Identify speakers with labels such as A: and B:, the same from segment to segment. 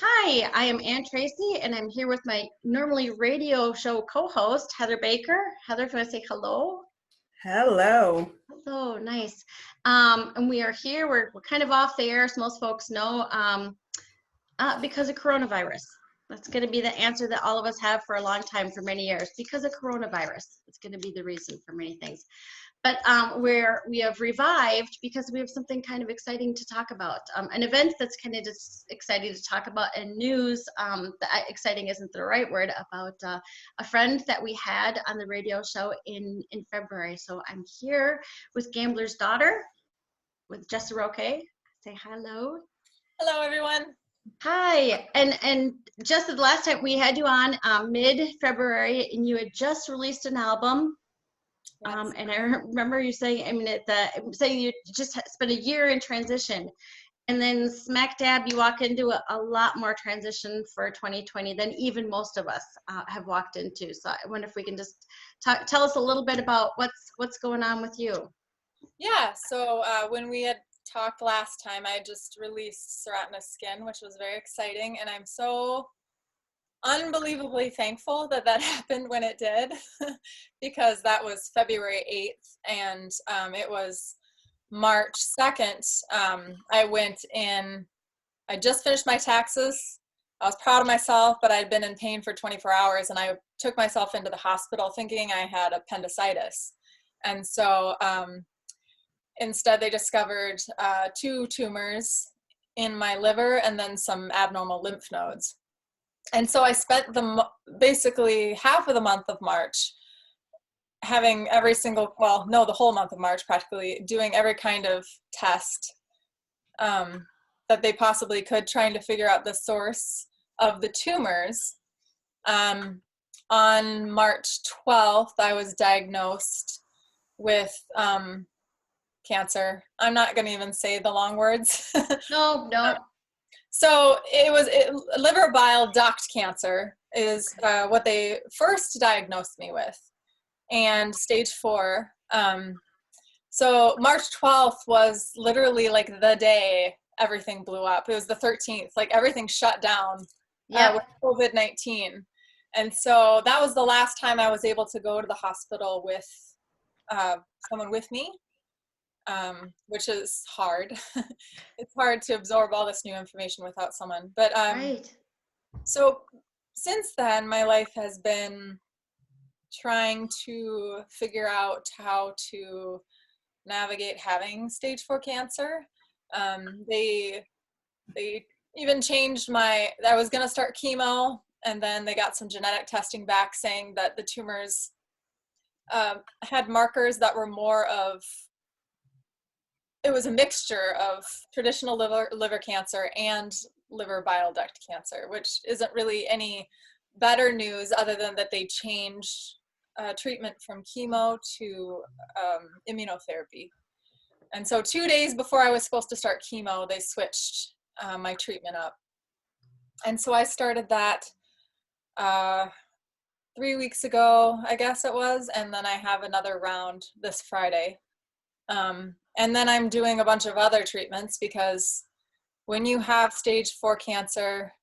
A: Hi, I am Ann Tracy, and I'm here with my normally radio show co-host, Heather Baker. Heather, if you want to say hello.
B: Hello.
A: Hello, nice. And we are here. We're kind of off the air, as most folks know, because of coronavirus. That's going to be the answer that all of us have for a long time, for many years, because of coronavirus. It's going to be the reason for many things. But we have revived because we have something kind of exciting to talk about, an event that's kind of just exciting to talk about, and news. Exciting isn't the right word, about a friend that we had on the radio show in February. So I'm here with Gambler's Daughter, with Jessa Roquet. Say hello.
C: Hello, everyone.
A: Hi, and just the last time we had you on, mid-February, and you had just released an album.
C: Yes.
A: And I remember you saying, saying you just spent a year in transition, and then smack dab, you walk into a lot more transition for 2020 than even most of us have walked into. So I wonder if we can just tell us a little bit about what's going on with you.
C: Yeah, so when we had talked last time, I just released Serotinous Skin, which was very exciting, and I'm so unbelievably thankful that happened when it did, because that was February 8th, and it was March 2nd. I went in, I just finished my taxes. I was proud of myself, but I'd been in pain for 24 hours, and I took myself into the hospital thinking I had appendicitis. And so instead, they discovered 2 tumors in my liver and then some abnormal lymph nodes. And so I spent basically half of the month of March having the whole month of March practically, doing every kind of test that they possibly could, trying to figure out the source of the tumors. On March 12th, I was diagnosed with cancer. I'm not going to even say the long words.
A: No.
C: So it was liver bile duct cancer is what they first diagnosed me with, and stage 4. So March 12th was literally like the day everything blew up. It was the 13th, like everything shut down with COVID-19. And so that was the last time I was able to go to the hospital with someone with me. Which is hard. It's hard to absorb all this new information without someone. But
A: Right.
C: So since then, my life has been trying to figure out how to navigate having stage 4 cancer. They even changed I was going to start chemo, and then they got some genetic testing back saying that the tumors had markers that were more of, it was a mixture of traditional liver cancer and liver bile duct cancer, which isn't really any better news other than that they changed treatment from chemo to immunotherapy. And so 2 days before I was supposed to start chemo, they switched my treatment up. And so I started that 3 weeks ago, I guess it was, and then I have another round this Friday. And then I'm doing a bunch of other treatments, because when you have stage 4 cancer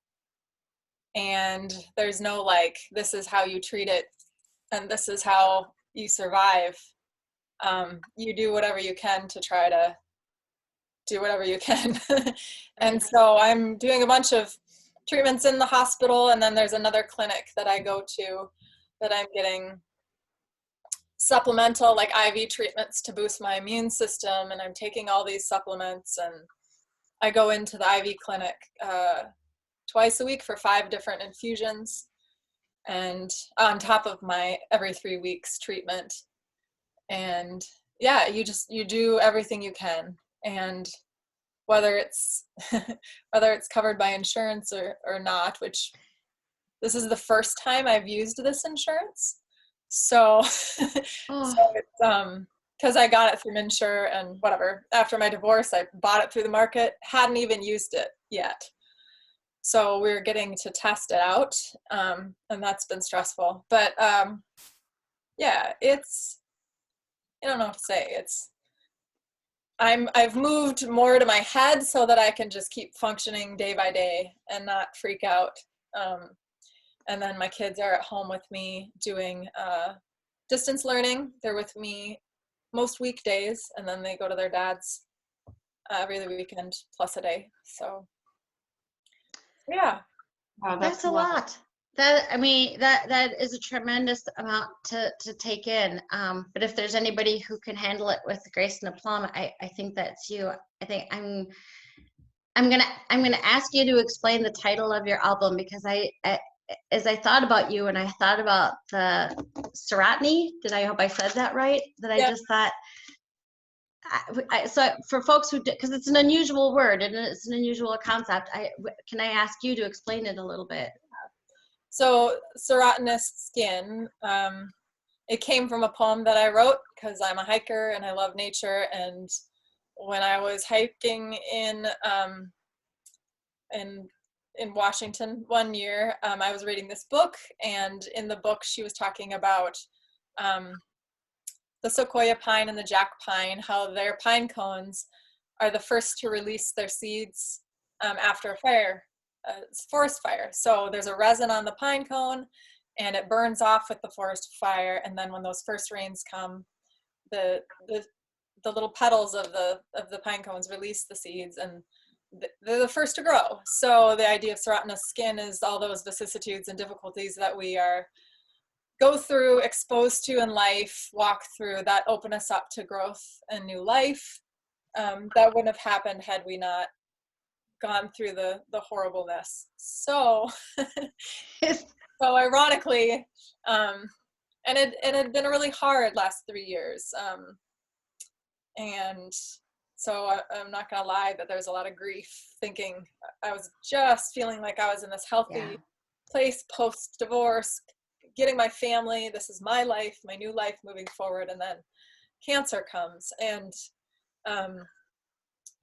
C: and there's no like, this is how you treat it and this is how you survive, you do whatever you can to try to do whatever you can. And so I'm doing a bunch of treatments in the hospital, and then there's another clinic that I go to that I'm getting supplemental, like IV treatments to boost my immune system, and I'm taking all these supplements, and I go into the IV clinic twice a week for 5 different infusions, and on top of my every 3 weeks treatment. And yeah, you do everything you can, and whether it's covered by insurance or not, which this is the first time I've used this insurance. So, so it's, because I got it through Insure and whatever. After my divorce, I bought it through the market, hadn't even used it yet. So we're getting to test it out, and that's been stressful. But yeah, I don't know what to say. I've moved more to my head so that I can just keep functioning day by day and not freak out. And then my kids are at home with me doing distance learning. They're with me most weekdays, and then they go to their dad's every other weekend plus a day. So yeah.
D: Wow,
A: That's a lot. That is a tremendous amount to take in. But if there's anybody who can handle it with grace and aplomb, I think that's you. I think I'm gonna ask you to explain the title of your album, because as I thought about you and I thought about the Seratni, I hope I said that right? That I
C: Yep.
A: just thought, so for folks who, because it's an unusual word and it's an unusual concept, can I ask you to explain it a little bit?
C: So Serotinous skin, it came from a poem that I wrote because I'm a hiker and I love nature. And when I was hiking in Washington one year, I was reading this book, and in the book she was talking about the sequoia pine and the jack pine, how their pine cones are the first to release their seeds after a fire, forest fire. So there's a resin on the pine cone, and it burns off with the forest fire. And then when those first rains come, the little petals of the pine cones release the seeds, and they're the first to grow. So the idea of serotinous skin is all those vicissitudes and difficulties that we go through, exposed to in life, walk through, that open us up to growth and new life. That wouldn't have happened had we not gone through the horribleness. So ironically, and it had been a really hard last 3 years. And so I'm not gonna lie that there was a lot of grief, thinking I was just feeling like I was in this healthy place post-divorce, getting my family, this is my life, my new life moving forward, and then cancer comes. And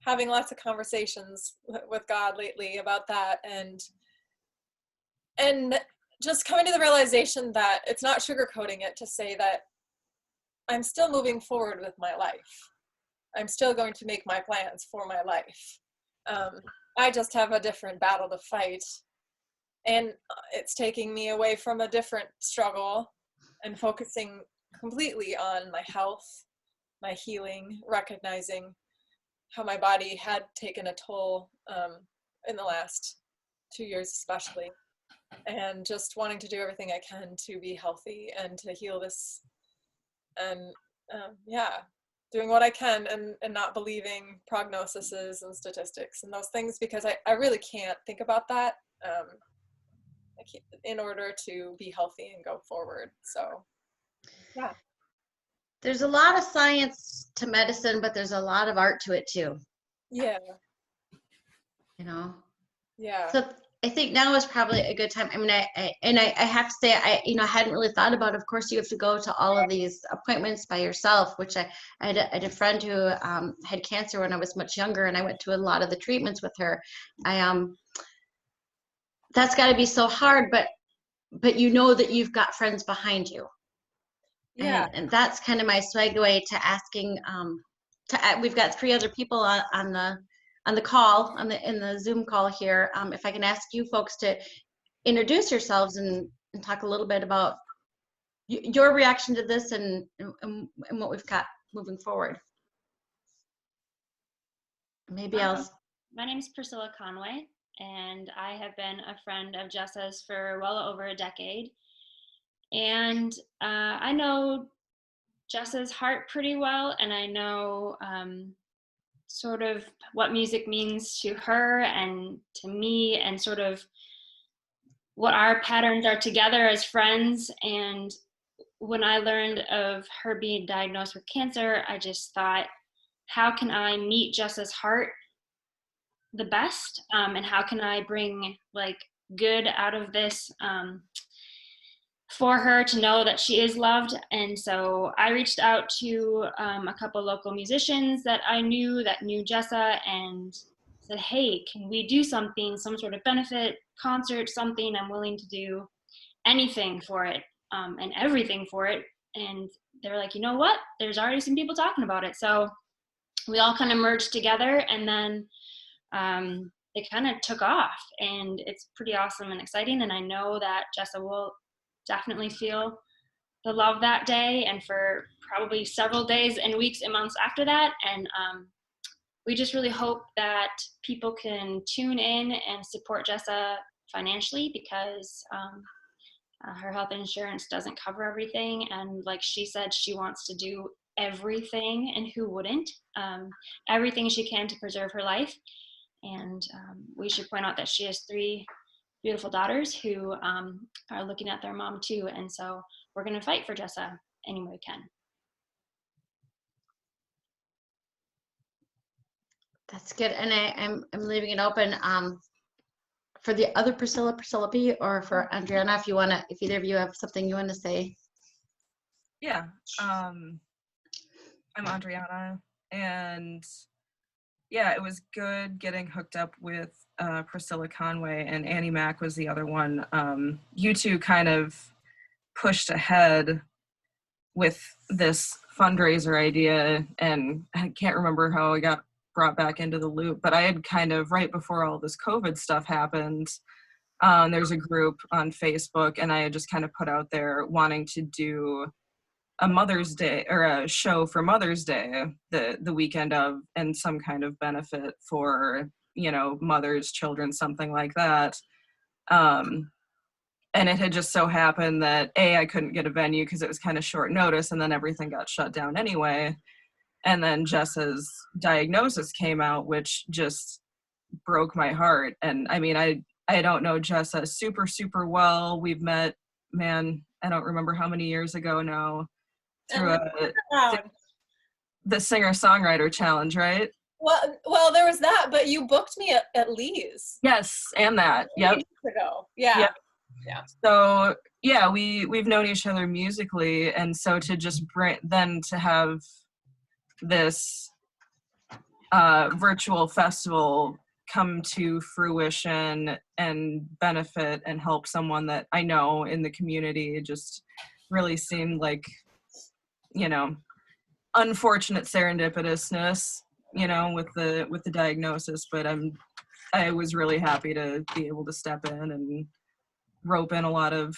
C: having lots of conversations with God lately about that, and just coming to the realization that it's not sugarcoating it to say that I'm still moving forward with my life. I'm still going to make my plans for my life. I just have a different battle to fight, and it's taking me away from a different struggle and focusing completely on my health, my healing, recognizing how my body had taken a toll in the last 2 years especially, and just wanting to do everything I can to be healthy and to heal this, and doing what I can, and not believing prognoses and statistics and those things, because I really can't think about that in order to be healthy and go forward. So yeah.
A: There's a lot of science to medicine, but there's a lot of art to it too.
C: Yeah. Yeah.
A: So I think now is probably a good time. I mean, I have to say, I hadn't really thought about, of course, you have to go to all of these appointments by yourself, which I had a friend who had cancer when I was much younger, and I went to a lot of the treatments with her. That's got to be so hard, but you know that you've got friends behind you.
C: Yeah.
A: And that's kind of my segue to asking, we've got 3 other people on the call, in the Zoom call here. If I can ask you folks to introduce yourselves and talk a little bit about your reaction to this and what we've got moving forward. Maybe
D: My name is Priscilla Conway, and I have been a friend of Jessa's for well over a decade. And I know Jessa's heart pretty well, and I know sort of what music means to her and to me, and sort of what our patterns are together as friends. And when I learned of her being diagnosed with cancer, I just thought, how can I meet Jessa's heart the best? And how can I bring like good out of this for her to know that she is loved? And so I reached out to a couple local musicians that I knew that knew Jessa, and said, hey, can we do something, some sort of benefit concert, something? I'm willing to do anything for it, and everything for it. And they're like, you know what? There's already some people talking about it. So we all kind of merged together, and then it kind of took off, and it's pretty awesome and exciting. And I know that Jessa will definitely feel the love that day and for probably several days and weeks and months after that. And we just really hope that people can tune in and support Jessa financially, because her health insurance doesn't cover everything. And like she said, she wants to do everything, and who wouldn't? Everything she can to preserve her life. And we should point out that she has 3 beautiful daughters who are looking at their mom too. And so we're going to fight for Jessa any way we can.
A: That's good. And I'm leaving it open for the other Priscilla B, or for Andriana, if either of you have something you want to say.
B: Yeah, I'm Andriana, and yeah, it was good getting hooked up with Priscilla Conway, and Annie Mac was the other one. You two kind of pushed ahead with this fundraiser idea, and I can't remember how I got brought back into the loop, but I had kind of, right before all this COVID stuff happened, there's a group on Facebook, and I had just kind of put out there wanting to do a Mother's Day, or a show for Mother's Day, the weekend of, and some kind of benefit for, mothers, children, something like that. And it had just so happened that I couldn't get a venue because it was kind of short notice, and then everything got shut down anyway. And then Jessa's diagnosis came out, which just broke my heart. And I mean, I don't know Jessa super, super well. We've met, man, I don't remember how many years ago now, through the singer-songwriter challenge, right?
C: Well, there was that, but you booked me at Lee's.
B: Yes, and that. Yep.
C: Ages ago. Yeah.
B: Yep.
C: Yeah.
B: So yeah, we've known each other musically, and so to just to have this virtual festival come to fruition and benefit and help someone that I know in the community just really seemed like, unfortunate serendipitousness, with the diagnosis. But I was really happy to be able to step in and rope in a lot of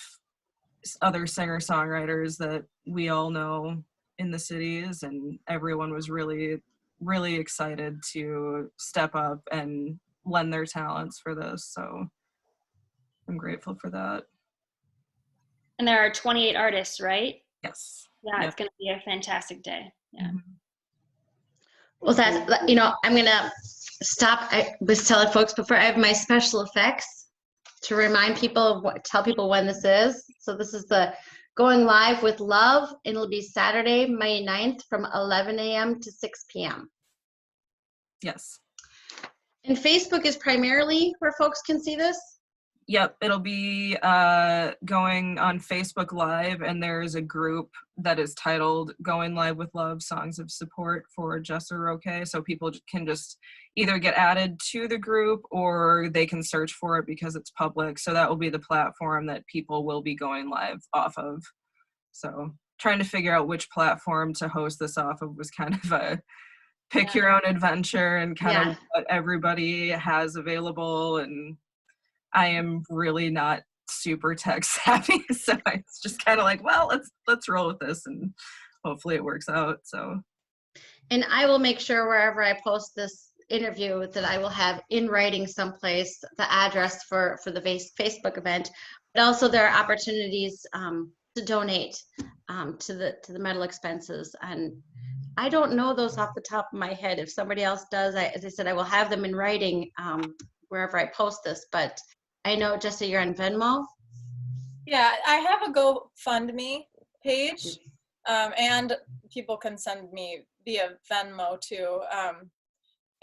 B: other singer-songwriters that we all know in the cities, and everyone was really, really excited to step up and lend their talents for this. So I'm grateful for that.
D: And there are 28 artists, right?
B: Yes.
D: Yeah,
B: Yep.
D: It's going to be a fantastic day. Yeah.
A: Well, I'm going to stop. I was telling folks before, I have my special effects to remind people tell people when this is. So this is the Going Live with Love, and it'll be Saturday, May 9th from 11 a.m. to 6 p.m.
B: Yes.
A: And Facebook is primarily where folks can see this?
B: Yep, it'll be going on Facebook Live, and there's a group that is titled Going Live with Love, Songs of Support for Jessa Roquet. So people can just either get added to the group, or they can search for it because it's public. So that will be the platform that people will be going live off of. So trying to figure out which platform to host this off of was kind of a pick your own adventure, and kind of what everybody has available. And I am really not super tech savvy, so it's just kind of like, well, let's roll with this, and hopefully it works out. So,
A: and I will make sure wherever I post this interview that I will have in writing someplace the address for the Facebook event. But also there are opportunities to donate to the medical expenses, and I don't know those off the top of my head. If somebody else does, as I said, I will have them in writing wherever I post this. But I know, Jessa, you're on Venmo.
C: Yeah, I have a GoFundMe page, and people can send me via Venmo too.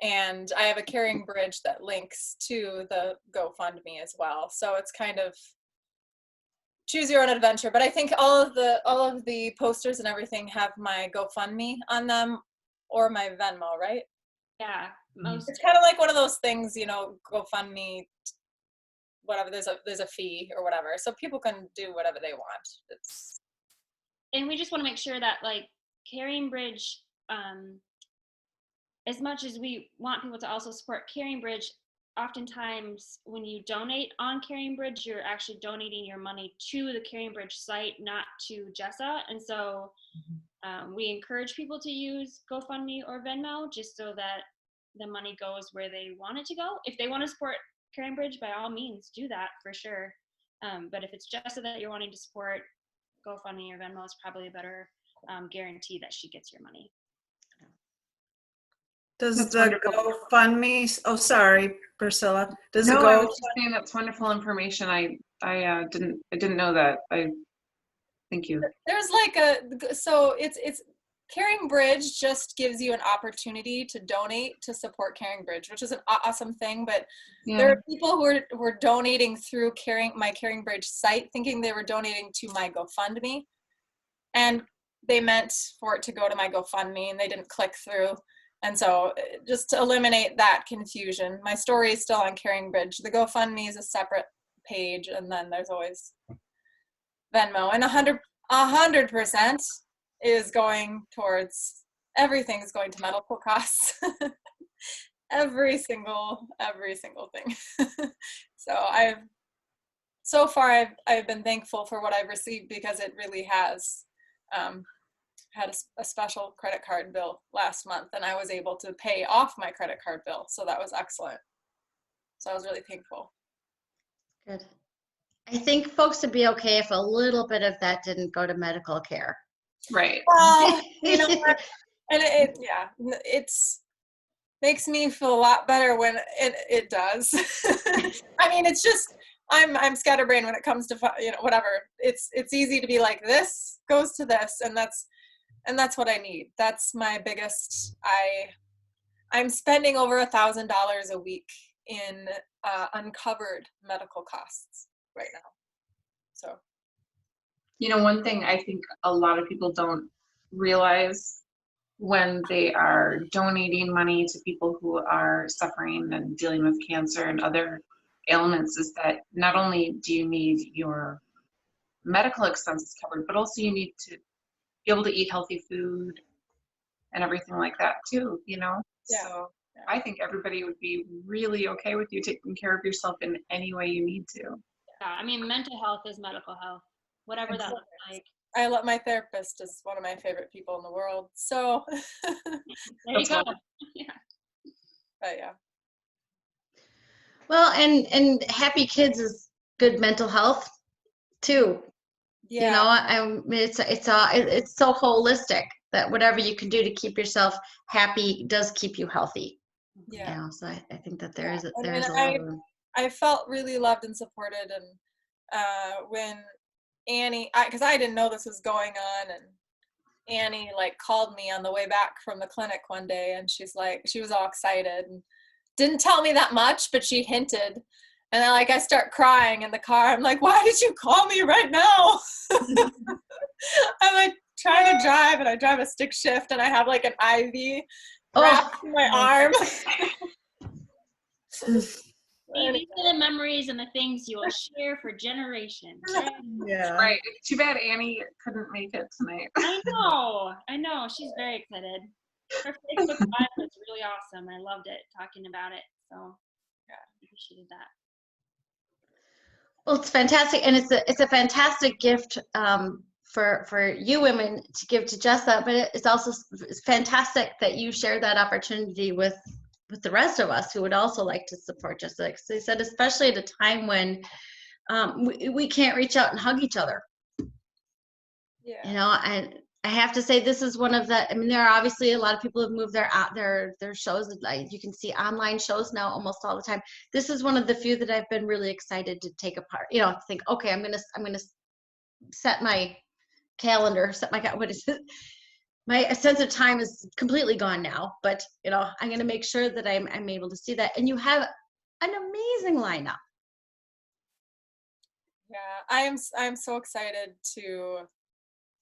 C: And I have a carrying bridge that links to the GoFundMe as well. So it's kind of choose your own adventure. But I think all of the posters and everything have my GoFundMe on them, or my Venmo, right?
D: Yeah,
C: It's kind of like one of those things, GoFundMe, whatever, there's a fee or whatever, so people can do whatever they want.
D: And we just want to make sure that, like, Carrying Bridge as much as we want people to also support Caring Bridge, oftentimes when you donate on Caring Bridge, you're actually donating your money to the Caring Bridge site, not to Jessa. And so we encourage people to use GoFundMe or Venmo just so that the money goes where they want it to go. If they want to support Caring Bridge, by all means, do that for sure. But if it's Jessa that you're wanting to support, GoFundMe or Venmo is probably a better guarantee that she gets your money.
E: Does
F: That's
E: the
F: wonderful.
E: GoFundMe, oh, sorry, Priscilla. Does
F: No,
E: the
F: I
E: Go,
F: was just saying that's wonderful information. I didn't know that. Thank you.
C: There's like so it's Caring Bridge just gives you an opportunity to donate to support Caring Bridge, which is an awesome thing. But there
F: Yeah.
C: are people who were donating through my Caring Bridge site, thinking they were donating to my GoFundMe, and they meant for it to go to my GoFundMe, and they didn't click through. And so just to eliminate that confusion, my story is still on Caring Bridge. The GoFundMe is a separate page, and then there's always Venmo, and 100% is going towards, everything's going to medical costs. every single thing. So far I've been thankful for what I've received, because it really has had a special credit card bill last month, and I was able to pay off my credit card bill, so that was excellent. So I was really thankful.
A: Good. I think folks would be okay if a little bit of that didn't go to medical care.
F: Right.
C: Well, you know what? And it's makes me feel a lot better when it does. I mean, it's just I'm scatterbrained when it comes to whatever. It's easy to be like, this goes to this, and that's what I need. That's my biggest. I'm spending over $1,000 a week in uncovered medical costs right now. So,
F: One thing I think a lot of people don't realize when they are donating money to people who are suffering and dealing with cancer and other ailments is that not only do you need your medical expenses covered, but also you need to be able to eat healthy food and everything like that too,
C: Yeah.
F: So I think everybody would be really okay with you taking care of yourself in any way you need to.
D: Yeah, I mean, mental health is medical health, whatever that looks like.
C: I love my therapist is one of my favorite people in the world. So,
D: There you
F: That's
D: go.
F: wonderful.
D: Yeah.
C: but yeah.
A: Well, and happy kids is good mental health too.
C: Yeah.
A: It's so holistic that whatever you can do to keep yourself happy does keep you healthy.
C: Yeah.
A: So I think that there is a
C: And
A: lot of room.
C: I felt really loved and supported, and when Annie, because I didn't know this was going on, and Annie called me on the way back from the clinic one day, and she was all excited and didn't tell me that much, but she hinted, and I start crying in the car. I'm like, why did you call me right now? I'm trying to drive, and I drive a stick shift, and I have an IV wrapped in my arm.
D: See, these are the memories and the things you will share for generations.
E: yeah.
F: Right. It's too bad Annie couldn't make it tonight.
D: I know. She's very excited. Her Facebook Live was really awesome. I loved it, talking about it. So yeah, I appreciated that.
A: Well, it's fantastic, and it's a fantastic gift for you women to give to Jessa, but it's also fantastic that you share that opportunity with the rest of us who would also like to support Jessa. Because they said, especially at a time when we can't reach out and hug each other.
C: Yeah.
A: And I have to say, this is one of the. I mean, there are obviously a lot of people who've moved their shows. You can see online shows now almost all the time. This is one of the few that I've been really excited to take apart. Think, okay, I'm gonna set my calendar, what is it? My sense of time is completely gone now, but I'm gonna make sure that I'm able to see that. And you have an amazing lineup.
C: Yeah, I'm so excited to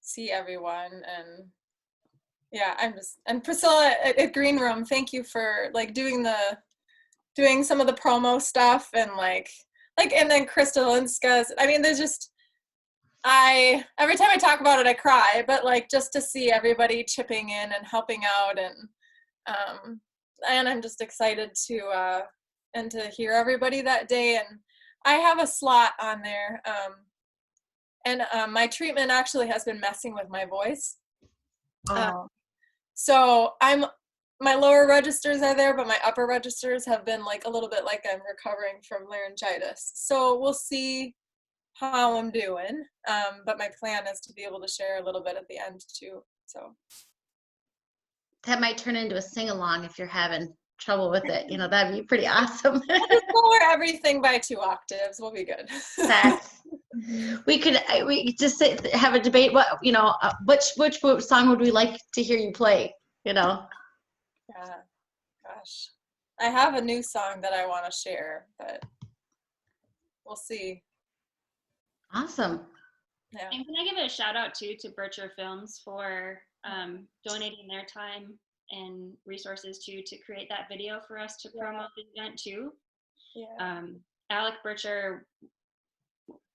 C: see everyone, and yeah, and Priscilla at Green Room, thank you for doing some of the promo stuff, and and then Krista Linska's. I mean, there's just every time I talk about it I cry, but just to see everybody chipping in and helping out, and I'm just excited to and to hear everybody that day. And I have a slot on there. And my treatment actually has been messing with my voice. So my lower registers are there, but my upper registers have been like a little bit like I'm recovering from laryngitis. So we'll see how I'm doing. But my plan is to be able to share a little bit at the end too. So
A: that might turn into a sing-along if you're having trouble with it. You know, that'd be pretty awesome.
C: I'll just lower everything by 2 octaves. We'll be good.
A: We could just have a debate. What, you know, which song would we like to hear you play? You know.
C: Yeah, gosh, I have a new song that I want to share, but we'll see.
A: Awesome.
C: Yeah.
D: And can I give a shout out too to Bircher Films for donating their time and resources to create that video for us to promote the event too.
C: Yeah.
D: Alec Bircher,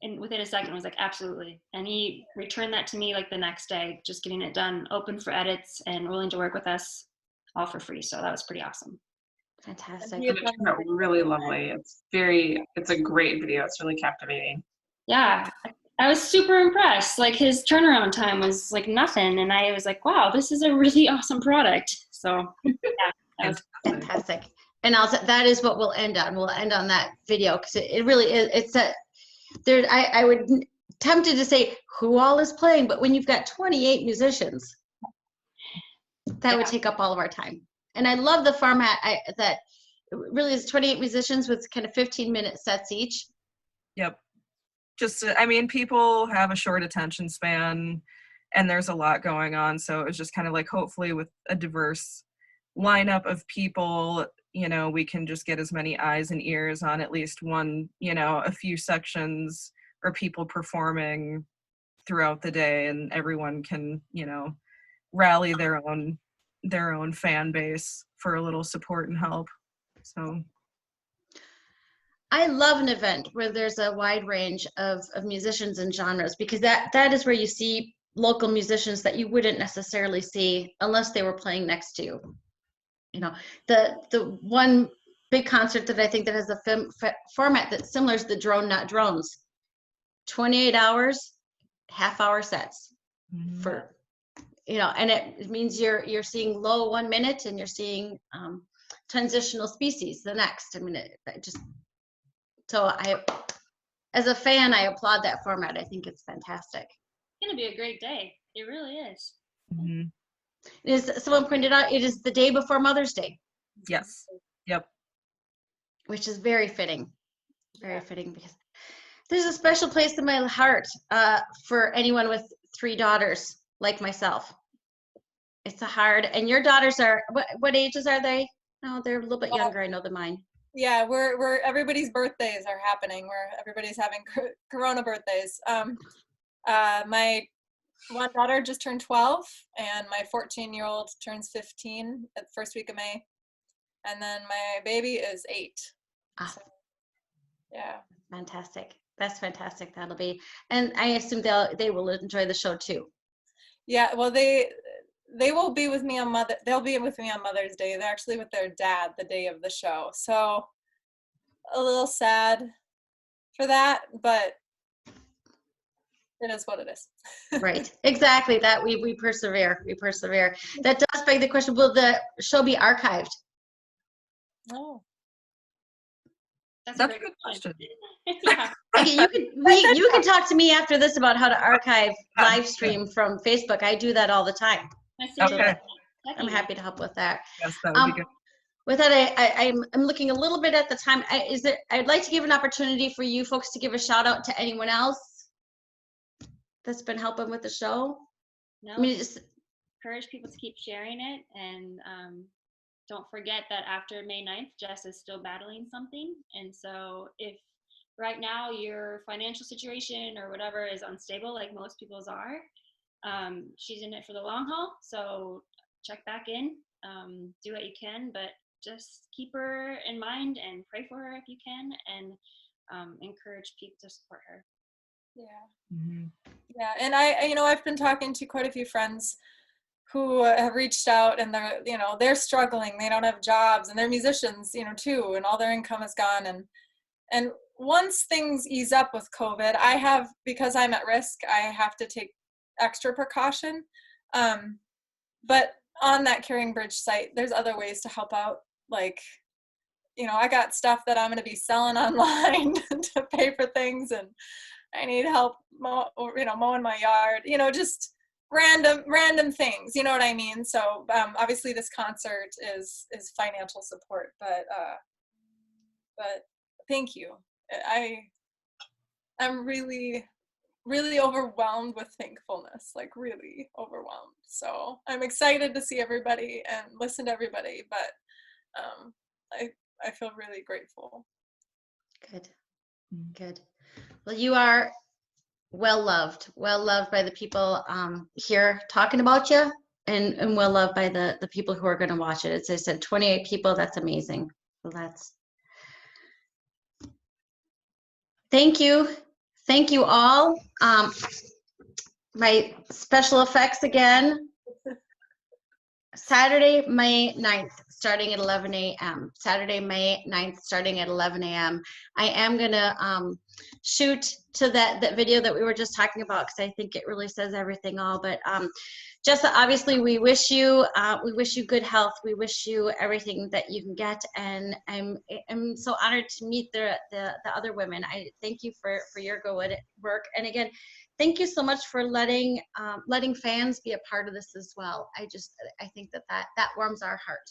D: and within a second was like, absolutely. And he returned that to me like the next day, just getting it done, open for edits and willing to work with us all for free. So that was pretty awesome.
A: Fantastic.
F: It turned out really lovely. It's a great video. It's really captivating.
D: Yeah, I was super impressed. Like his turnaround time was like nothing. And I was like, wow, this is a really awesome product. So yeah, that was
A: fantastic. And also that is what we'll end on. We'll end on that video because it really is. It's a there. I would tempted to say who all is playing, but when you've got 28 musicians, that would take up all of our time. And I love the format that really is 28 musicians with kind of 15-minute sets each.
B: Yep. Just, I mean, people have a short attention span and there's a lot going on. So it was just kind of like, hopefully with a diverse lineup of people, you know, we can just get as many eyes and ears on at least one, you know, a few sections or people performing throughout the day, and everyone can, you know, rally their own fan base for a little support and help. So
A: I love an event where there's a wide range of musicians and genres, because that is where you see local musicians that you wouldn't necessarily see unless they were playing next to you. You know, the one big concert that I think that has a format that's similar is the Drone Not Drones. 28 hours, half-hour sets for, you know, and it means you're seeing low 1 minute and you're seeing transitional species the next. I mean, so as a fan, I applaud that format. I think it's fantastic.
D: It's gonna be a great day. It really is.
B: mm-hmm.
A: As someone pointed out, it is the day before Mother's Day.
B: Yes. Yep.
A: Which is very fitting. Very fitting, because there's a special place in my heart for anyone with 3 daughters like myself. It's a hard, and your daughters are, what ages are they? No, they're a little bit younger, I know, than mine.
C: Yeah, we're everybody's birthdays are happening. Everybody's having Corona birthdays. My one daughter just turned 12, and my 14-year-old turns 15 at the first week of May, and then my baby is 8. So, yeah,
A: fantastic. That's fantastic. That'll be, and I assume they will enjoy the show too.
C: Yeah, well, they will be with me on they'll be with me on Mother's Day. They're actually with their dad the day of the show, so a little sad for that, but it is what it is.
A: Right, exactly. That we persevere. That does beg the question: will the show be archived?
C: Oh,
B: that's a good question.
D: Yeah.
A: Okay, you can talk to me after this about how to archive live stream from Facebook. I do that all the time.
B: Okay.
A: I'm happy to help with that.
B: Yes, that would be good.
A: With that, I'm looking a little bit at the time. I'd like to give an opportunity for you folks to give a shout out to anyone else that's been helping with the show.
D: No,
A: I mean, just
D: encourage people to keep sharing it, and don't forget that after May 9th, Jess is still battling something. And so if right now your financial situation or whatever is unstable, like most people's are, she's in it for the long haul. So check back in, do what you can, but just keep her in mind and pray for her if you can, and encourage people to support her.
C: Yeah. Mm-hmm. Yeah, and I've been talking to quite a few friends who have reached out, and they're, you know, they're struggling. They don't have jobs, and they're musicians, you know, too, and all their income is gone. And once things ease up with COVID, I have, because I'm at risk, I have to take extra precaution. But on that Caring Bridge site, there's other ways to help out. Like, you know, I got stuff that I'm going to be selling online to pay for things, and I need help, mowing my yard, you know, just random things, you know what I mean? So obviously this concert is financial support, but thank you. I'm really, really overwhelmed with thankfulness, like really overwhelmed. So I'm excited to see everybody and listen to everybody, but I feel really grateful.
A: Good. Good. Well, you are well loved by the people here talking about you, and well loved by the people who are going to watch it. As I said, 28 people. That's amazing. So that's, thank you all. My special effects again. Saturday, May 9th, starting at 11 a.m. Saturday, May 9th, starting at 11 a.m. I am gonna shoot to that video that we were just talking about, because I think it really says everything all. But Jessa, obviously we wish you good health. We wish you everything that you can get, and I'm so honored to meet the other women. I thank you for your good work, and again, thank you so much for letting fans be a part of this as well. I think that warms our heart.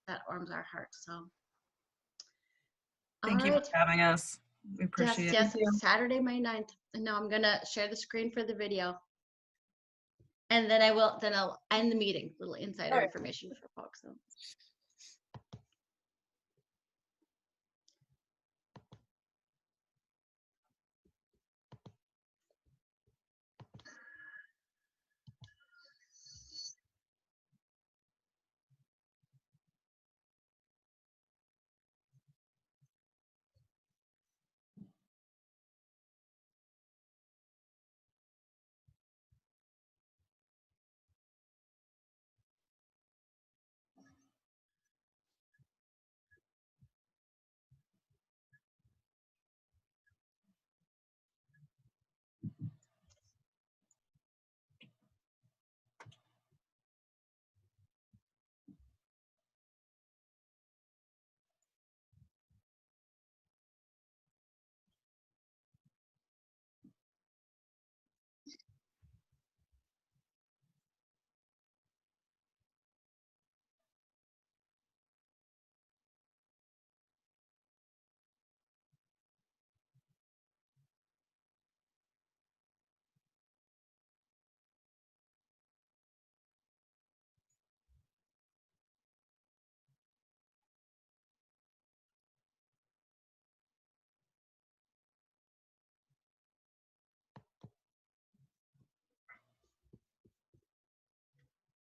A: That warms our heart. So
B: Thank you for having us. We appreciate it.
A: Yes, Saturday, May 9th. And now I'm gonna share the screen for the video. And then I'll end the meeting. Little insider information for folks. So.